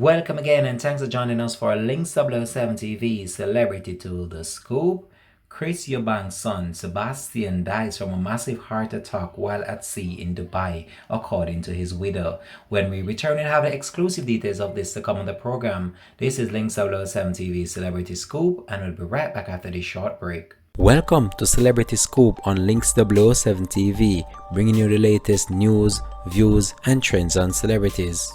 Welcome again and thanks for joining us for Links 007 TV Celebrity to the Scoop. Chris Eubank's son Sebastian dies from a massive heart attack while at sea in Dubai, according to his widow. When we return and have the exclusive details of this to come on the program, this is Links 007 TV Celebrity Scoop, and we'll be right back after this short break. Welcome to Celebrity Scoop on Links 007 TV, bringing you the latest news, views, and trends on celebrities.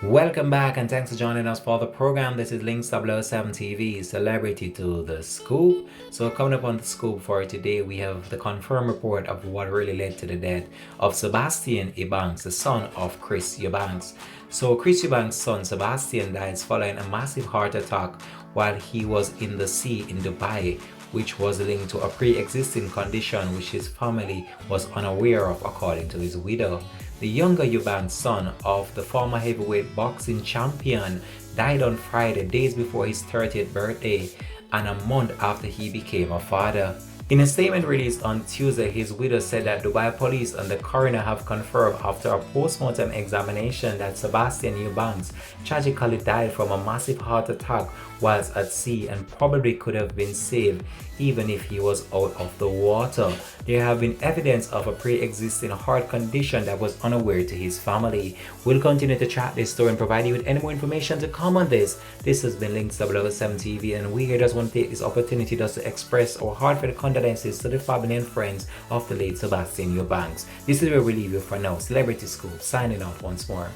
Welcome back and thanks for joining us for the program. This is Links 007 TV Celebrity to the Scoop. So coming up on the scoop for today, we have the confirmed report of what really led to the death of Sebastian Eubank, the son of Chris Eubank. So Chris Eubank's son Sebastian dies following a massive heart attack while he was in the sea in Dubai, which was linked to a pre-existing condition which his family was unaware of, according to his widow. The younger Eubank, son of the former heavyweight boxing champion, died on Friday, days before his 30th birthday and a month after he became a father. In a statement released on Tuesday, his widow said that Dubai police and the coroner have confirmed after a post-mortem examination that Sebastian Eubank tragically died from a massive heart attack whilst at sea and probably could have been saved even if he was out of the water. There have been evidence of a pre-existing heart condition that was unaware to his family. We'll continue to track this story and provide you with any more information to come on this. This has been Links 007 TV, and we here just want to take this opportunity just to express our heartfelt condolences to the family and friends of the late Sebastian Eubank. This is where we leave you for now. Celebrity Scoop signing off once more.